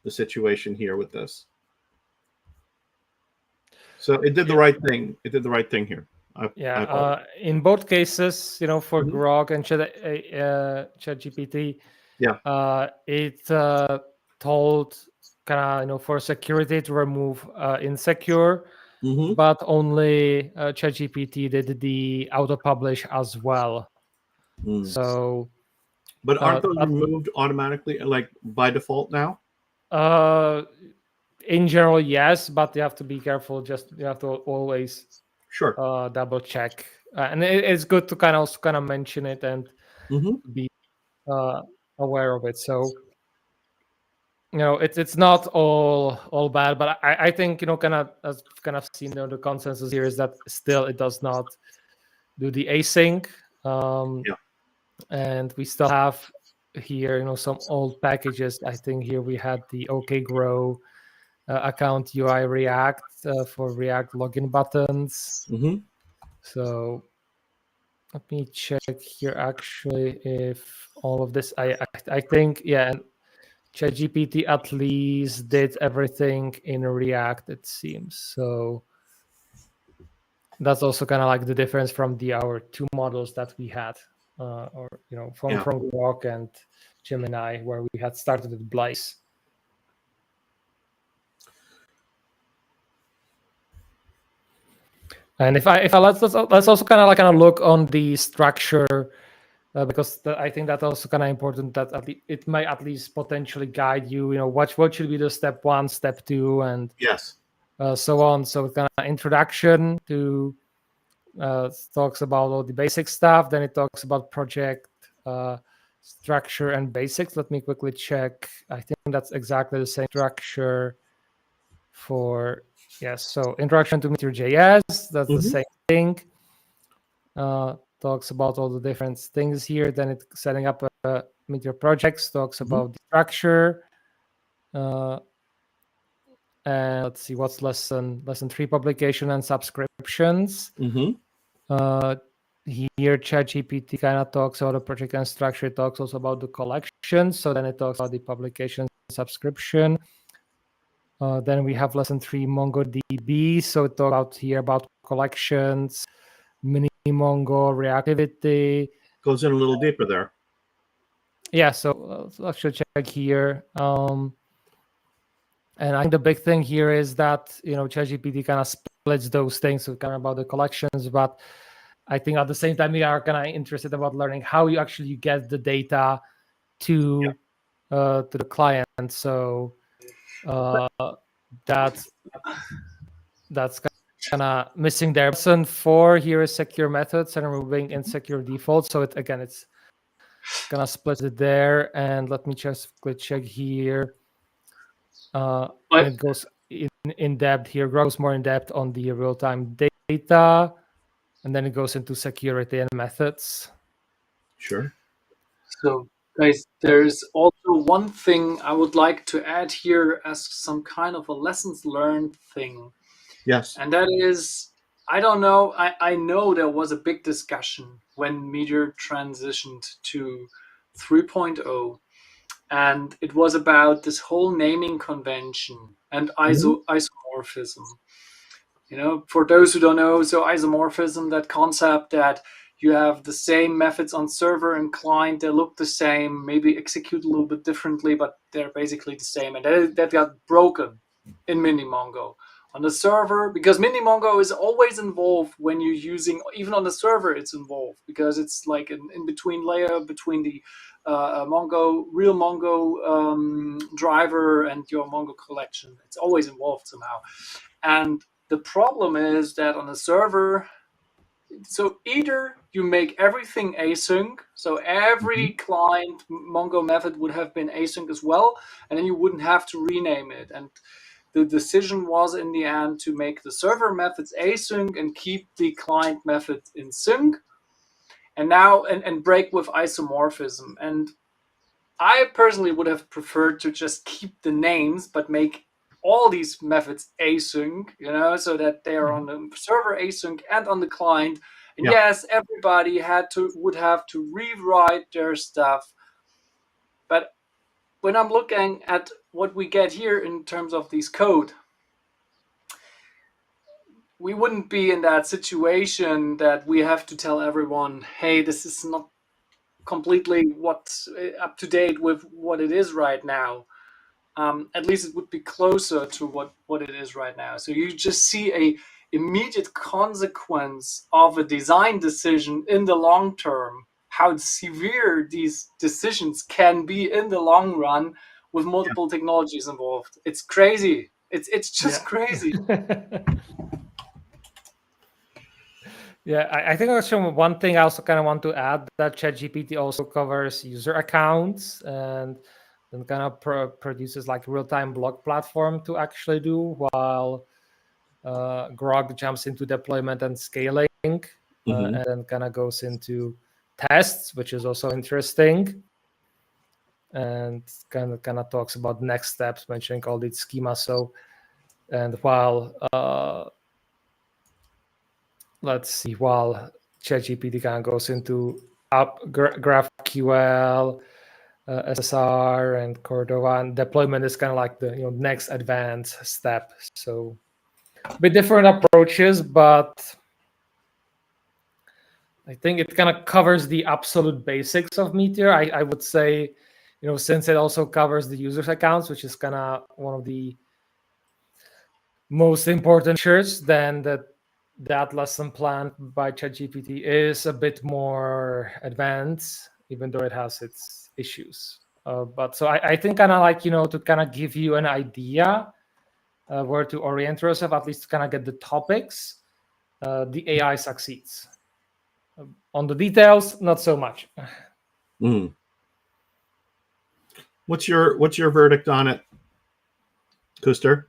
the situation here with this. So it did the right thing. It did the right thing here. In both cases, for Grok and ChatGPT, it told kind of for security to remove insecure, but only ChatGPT did the auto publish as well. So, but aren't those removed automatically, like by default now? In general, yes, but you have to be careful. You have to always double check, and it's good to kind of mention it and be aware of it. So it's not all bad, but I think as kind of seen the consensus here is that still it does not do the async, and we still have here some old packages. I think here we had the OKGrow account UI React for React login buttons. So let me check here actually if all of this. I think ChatGPT at least did everything in React, it seems. So that's also kind of like the difference from our two models that we had, from Grok and Gemini, where we had started with Blaze. And if I let's also kind of look on the structure, because I think that's also kind of important, that it might at least potentially guide you. What should be the step 1, step 2, and so on. So kind of introduction to talks about all the basic stuff. Then it talks about project structure and basics. Let me quickly check. I think that's exactly the same structure for. Yes, so introduction to MeteorJS, that's the same thing. Talks about all the different things here. Then it's setting up a Meteor projects, talks about the structure. And let's see, what's lesson 3, publication and subscriptions. Here ChatGPT kind of talks about the project and structure. It talks also about the collection. So then it talks about the publication subscription. Then we have lesson 3, MongoDB. So it talks about collections, mini Mongo, reactivity. Goes in a little deeper there. Yeah, so let's actually check here. And I think the big thing here is that ChatGPT kind of splits those things, so kind of about the collections. But I think at the same time we are kind of interested about learning how you actually get the data to the client. So that's kind of missing there. Lesson 4 here is secure methods and removing insecure defaults. So it's gonna split it there. And let me just check here. It goes in depth here. Grows more in depth on the real-time data, and then it goes into security and methods. Sure. So Guys, there's also one thing I would like to add here as some kind of a lessons learned thing. Yes. And that is, I don't know, I know there was a big discussion when Meteor transitioned to 3.0, and it was about this whole naming convention and isomorphism. For those who don't know, so isomorphism, that concept that you have the same methods on server and client, they look the same, maybe execute a little bit differently, but they're basically the same. And that got broken in MiniMongo. On the server, because MiniMongo is always involved when you're using, even on the server, it's involved because it's like an in-between layer between the real Mongo driver and your Mongo collection. It's always involved somehow. And the problem is that on the server, so either you make everything async, so every client Mongo method would have been async as well, and then you wouldn't have to rename it. And the decision was in the end to make the server methods async and keep the client methods in sync, and break with isomorphism. And I personally would have preferred to just keep the names, but make all these methods async, so that they are on the server async and on the client. And yes, everybody would have to rewrite their stuff. But when I'm looking at what we get here in terms of this code, we wouldn't be in that situation that we have to tell everyone, hey, this is not completely what's up to date with what it is right now. At least it would be closer to what it is right now. So you just see a immediate consequence of a design decision in the long term, how severe these decisions can be in the long run with multiple technologies involved. It's crazy. It's just crazy. Yeah, I think also one thing I also kind of want to add, that ChatGPT also covers user accounts and then kind of produces like real-time blog platform to actually do, while Grok jumps into deployment and scaling, and then kind of goes into tests, which is also interesting, and kind of talks about next steps, mentioning all these schemas. So, and while let's see, while ChatGPT kind of goes into GraphQL, SSR, and Cordova, and deployment is kind of like the next advanced step. So a bit different approaches, but I think it kind of covers the absolute basics of Meteor. I would say, since it also covers the users accounts, which is kind of one of the most important features, then that lesson plan by ChatGPT is a bit more advanced, even though it has its issues. But so I think kind of like, to kind of give you an idea where to orient yourself, at least to kind of get the topics, the AI succeeds. On the details, not so much. What's your verdict on it, Küster?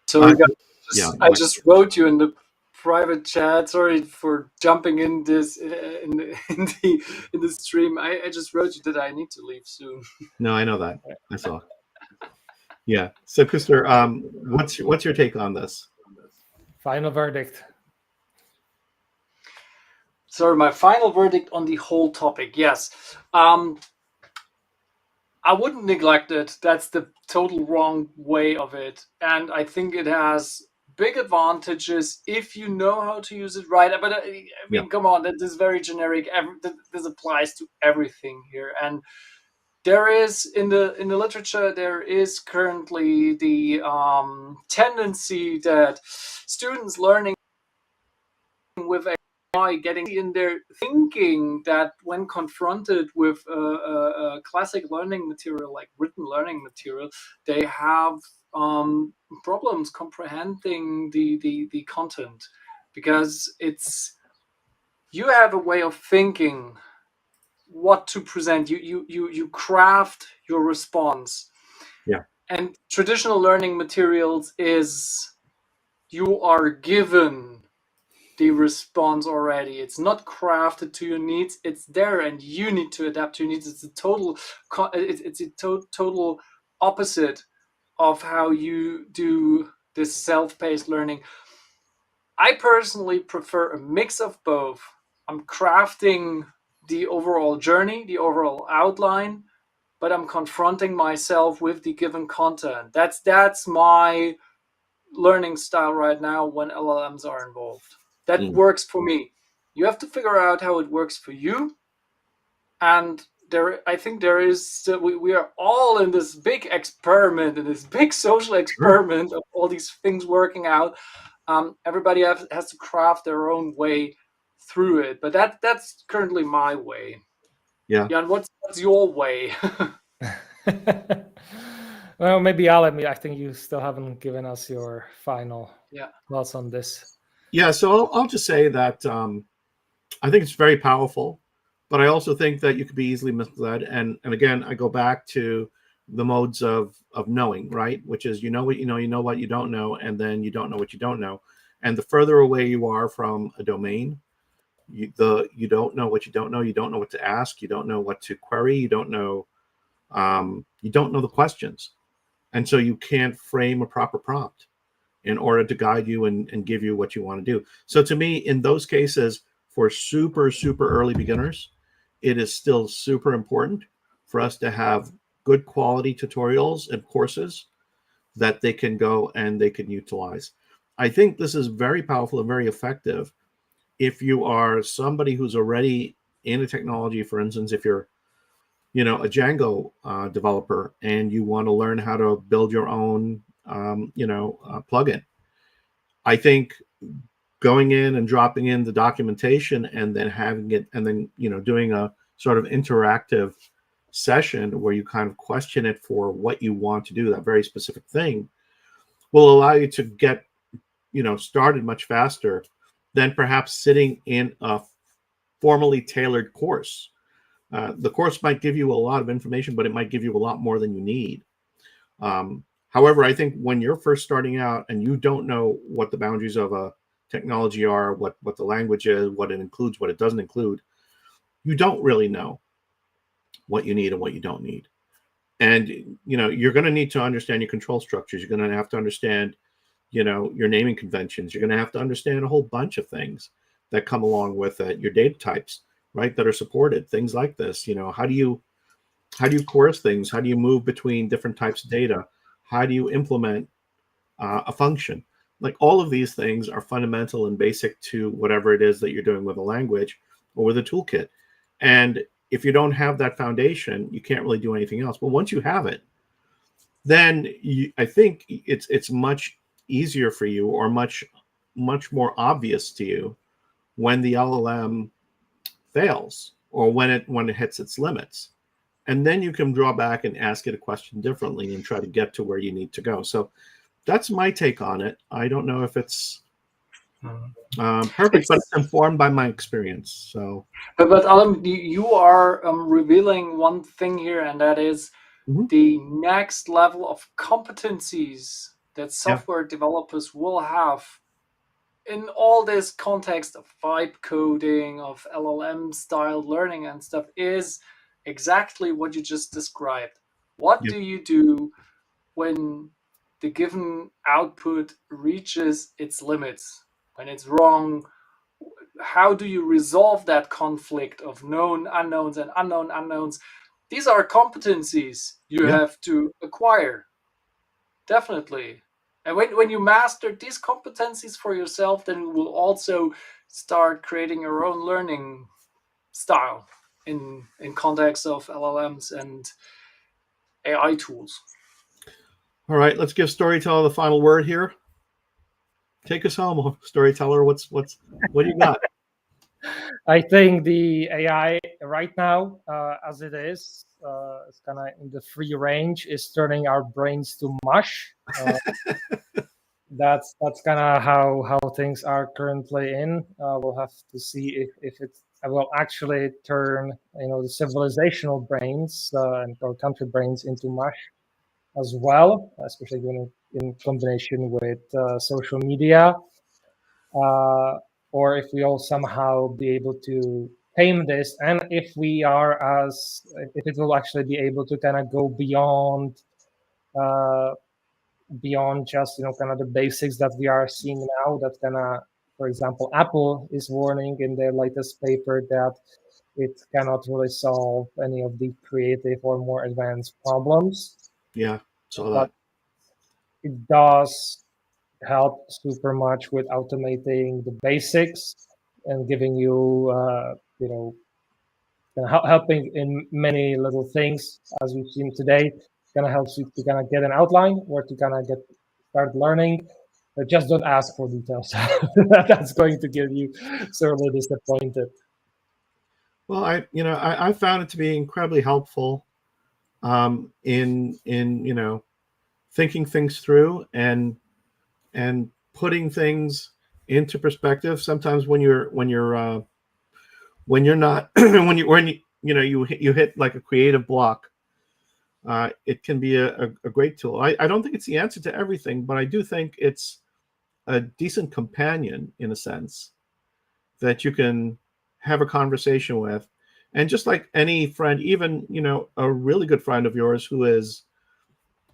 So I just wrote you in the private chat. Sorry for jumping in this in the stream. I just wrote you that I need to leave soon. No, I know that. I saw. Yeah. So Küster, what's your take on this? Final verdict. Sorry, my final verdict on the whole topic. Yes. I wouldn't neglect it. That's the total wrong way of it. And I think it has big advantages if you know how to use it right. But I mean, come on, that is very generic. This applies to everything here. And there is in the literature, there is currently the tendency that students learning with AI getting in their thinking that when confronted with a classic learning material, like written learning material, they have problems comprehending the content, because you have a way of thinking what to present. You craft your response. And traditional learning materials is you are given the response already. It's not crafted to your needs. It's there, and you need to adapt to your needs. It's a total opposite of how you do this self-paced learning. I personally prefer a mix of both. I'm crafting the overall journey, the overall outline, but I'm confronting myself with the given content. That's my learning style right now when LLMs are involved. That works for me. You have to figure out how it works for you. And I think there is, we are all in this big experiment, in this big social experiment of all these things working out. Everybody has to craft their own way through it. But that's currently my way. Yeah. Jan, what's your way? Well, maybe Alim, I think you still haven't given us your final thoughts on this. Yeah, so I'll just say that I think it's very powerful, but I also think that you could be easily misled. And again, I go back to the modes of knowing, right? Which is you know what you know what you don't know, and then you don't know what you don't know. And the further away you are from a domain, you don't know what you don't know. You don't know what to ask. You don't know what to query. You don't know the questions. And so you can't frame a proper prompt in order to guide you and give you what you want to do. So to me, in those cases, for super, super early beginners, it is still super important for us to have good quality tutorials and courses that they can go and they can utilize. I think this is very powerful and very effective if you are somebody who's already in a technology. For instance, if you're a Django developer and you want to learn how to build your own plugin. I think going in and dropping in the documentation and then having it and then doing a sort of interactive session where you kind of question it for what you want to do, that very specific thing, will allow you to get started much faster than perhaps sitting in a formally tailored course. The course might give you a lot of information, but it might give you a lot more than you need. However, I think when you're first starting out and you don't know what the boundaries of a technology are, what the language is, what it includes, what it doesn't include, you don't really know what you need and what you don't need. And you're going to need to understand your control structures. You're going to have to understand your naming conventions. You're going to have to understand a whole bunch of things that come along with it, your data types, right, that are supported, things like this. How do you coerce things? How do you move between different types of data? How do you implement a function? Like, all of these things are fundamental and basic to whatever it is that you're doing with a language or with a toolkit. And if you don't have that foundation, you can't really do anything else. But once you have it, then I think it's much easier for you, or much more obvious to you, when the LLM fails or when it hits its limits. And then you can draw back and ask it a question differently and try to get to where you need to go. So that's my take on it. I don't know if it's perfect, but it's informed by my experience. So, but Alim, you are revealing one thing here, and that is the next level of competencies that software developers will have in all this context of vibe coding, of LLM style learning and stuff, is exactly what you just described. What do you do when the given output reaches its limits, when it's wrong? How do you resolve that conflict of known unknowns and unknown unknowns? These are competencies you have to acquire. Definitely. And when you master these competencies for yourself, then you will also start creating your own learning style in context of LLMs and AI tools. All right, let's give Storyteller the final word here. Take us home, Storyteller. What do you got? I think the AI right now, as it is, it's kind of in the free range, is turning our brains to mush. That's kind of how things are currently in. We'll have to see if it will actually turn the civilizational brains and our country brains into mush as well, especially in combination with social media. or if we all somehow be able to tame this, and if it will actually be able to kind of go beyond just kind of the basics that we are seeing now. That kind of, for example, Apple is warning in their latest paper that it cannot really solve any of the creative or more advanced problems. Yeah, saw But that. it does help super much with automating the basics and giving you, helping in many little things, as we've seen today. Kind of helps you to kind of get an outline or to kind of start learning. But just don't ask for details. That's going to give you sorely disappointed. Well, I found it to be incredibly helpful in thinking things through and putting things into perspective. Sometimes when you're not you hit like a creative block, it can be a great tool. I don't think it's the answer to everything, but I do think it's a decent companion in a sense that you can have a conversation with. And just like any friend, even a really good friend of yours who is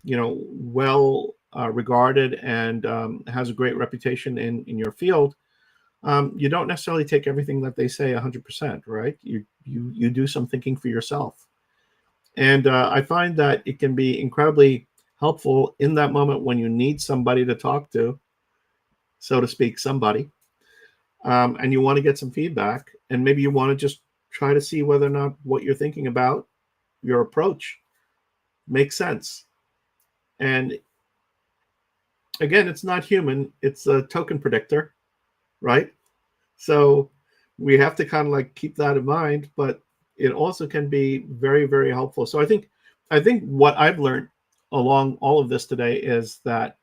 well regarded and has a great reputation in your field, you don't necessarily take everything that they say 100%, right? You do some thinking for yourself. And I find that it can be incredibly helpful in that moment when you need somebody to talk to, so to speak, somebody, and you want to get some feedback, and maybe you want to just try to see whether or not what you're thinking about, your approach, makes sense. And again, it's not human, it's a token predictor, right? So we have to kind of like keep that in mind, but it also can be very, very helpful. So I think what I've learned along all of this today is that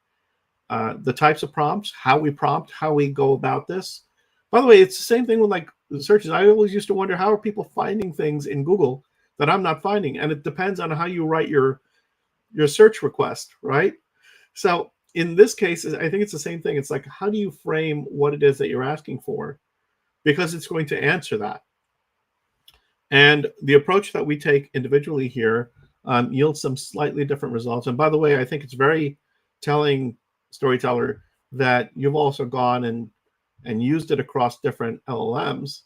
the types of prompts, how we prompt, how we go about this. By the way, it's the same thing with like searches. I always used to wonder, how are people finding things in Google that I'm not finding? And it depends on how you write your search request, right? So in this case, I think it's the same thing. It's like, how do you frame what it is that you're asking for? Because it's going to answer that. And the approach that we take individually here yields some slightly different results. And by the way, I think it's very telling, storyteller, that you've also gone and used it across different LLMs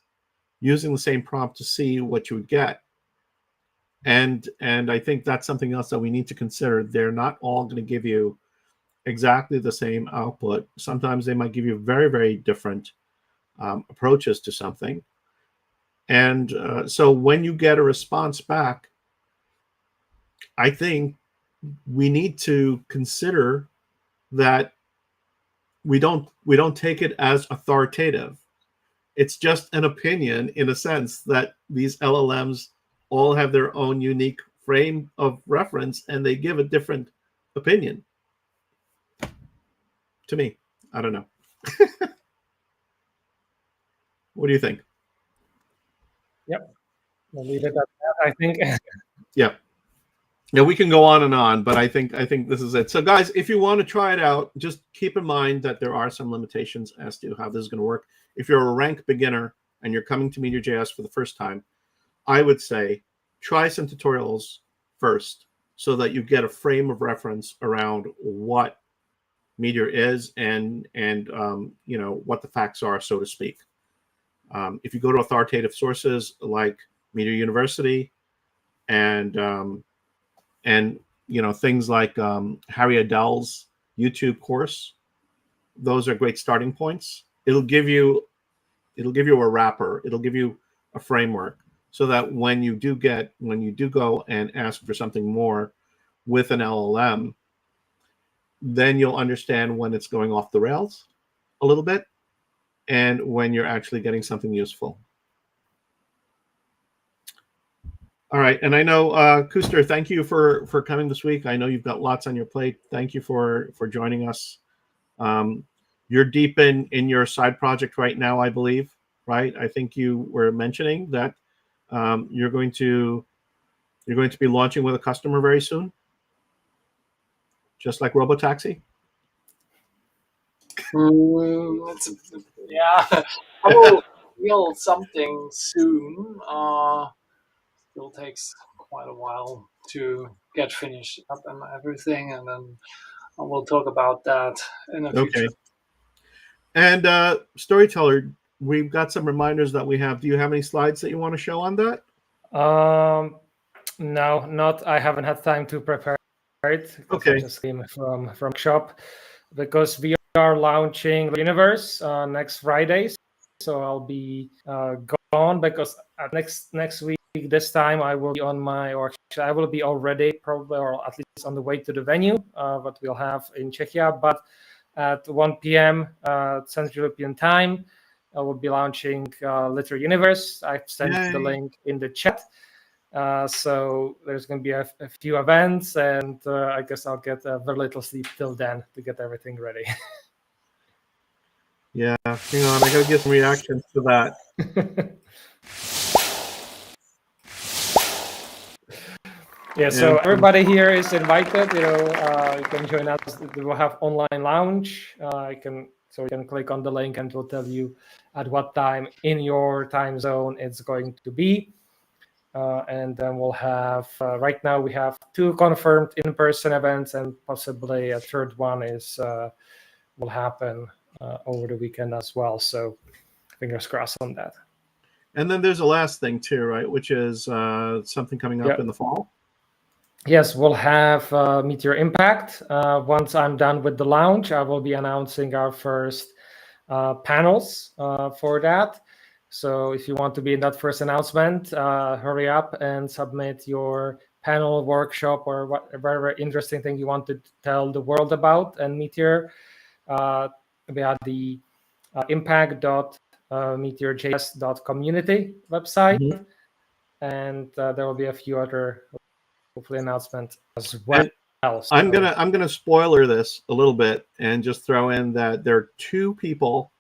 using the same prompt to see what you would get. And I think that's something else that we need to consider. They're not all going to give you exactly the same output. Sometimes they might give you very, very different approaches to something. And so when you get a response back, I think we need to consider that we don't take it as authoritative. It's just an opinion, in a sense, that these LLMs all have their own unique frame of reference and they give a different opinion. To me, I don't know. What do you think? Yep. We'll leave it at that, I think. Yeah. Yeah, we can go on, but I think this is it. So guys, if you want to try it out, just keep in mind that there are some limitations as to how this is going to work. If you're a rank beginner and you're coming to MeteorJS for the first time, I would say try some tutorials first so that you get a frame of reference around what Meteor is and what the facts are, so to speak. If you go to authoritative sources like Meteor University and things like Harry Adele's YouTube course, those are great starting points. It'll give you a wrapper. It'll give you a framework so that when you do go and ask for something more with an LLM, then you'll understand when it's going off the rails a little bit and when you're actually getting something useful. All right, and I know Küster, thank you for coming this week. I know you've got lots on your plate. Thank you for joining us. You're deep in your side project right now, I believe, right? I think you were mentioning that you're going to be launching with a customer very soon, just like Robotaxi. Yeah, I will build something soon. Still takes quite a while to get finished up and everything, and then we'll talk about that in the future. Okay. And Storyteller, we've got some reminders that we have. Do you have any slides that you want to show on that? No, not. I haven't had time to prepare it. Okay. I just came from shop because we are launching Universe next Friday. So I'll be gone because next week this time I will be on or I will be already probably, or at least on the way to the venue, what we'll have in Czechia. But at 1 p.m. Central European time, I will be launching Meteor Universe. I've sent the link in the chat. So there's going to be a few events, and I guess I'll get very little sleep till then to get everything ready. Yeah, hang on. I got to get some reactions to that. Yeah, so everybody here is invited. You can join us. We'll have online lounge. You can click on the link, and it will tell you at what time in your time zone it's going to be. And then we'll have. Right now, we have 2 confirmed in-person events, and possibly a third one will happen over the weekend as well. So, fingers crossed on that. And then there's a last thing too, right? Which is something coming up in the fall. Yes, we'll have Meteor Impact. Once I'm done with the launch, I will be announcing our first panels for that. So if you want to be in that first announcement, hurry up and submit your panel, workshop, or whatever interesting thing you want to tell the world about. And Meteor, we have the impact.meteorjs.community website. Mm-hmm. And there will be a few other hopefully announcement as well. So I'm gonna spoiler this a little bit and just throw in that there are 2 people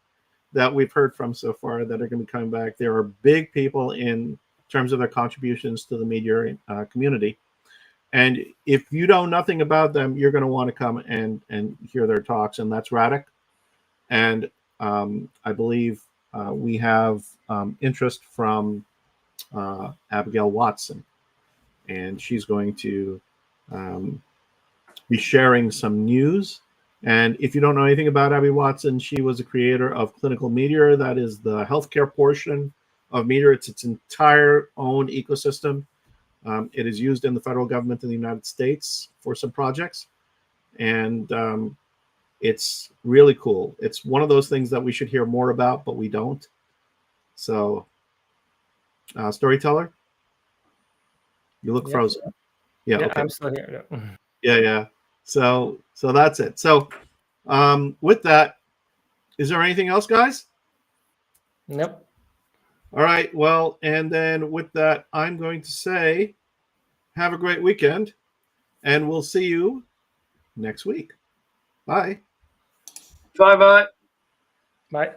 that we've heard from so far that are going to be coming back. There are big people in terms of their contributions to the Meteor community, and if you know nothing about them, you're going to want to come and hear their talks. And that's Radek, and I believe we have interest from Abigail Watson. And she's going to be sharing some news. And if you don't know anything about Abby Watson, she was a creator of Clinical Meteor. That is the healthcare portion of Meteor. It's its entire own ecosystem. It is used in the federal government in the United States for some projects. And it's really cool. It's one of those things that we should hear more about, but we don't. So, Storyteller? You look frozen. Yeah, okay. I'm still here. Yeah. So that's it. So with that, is there anything else, guys? Nope. All right. Well, and then with that, I'm going to say, have a great weekend, and we'll see you next week. Bye. Bye-bye. Bye.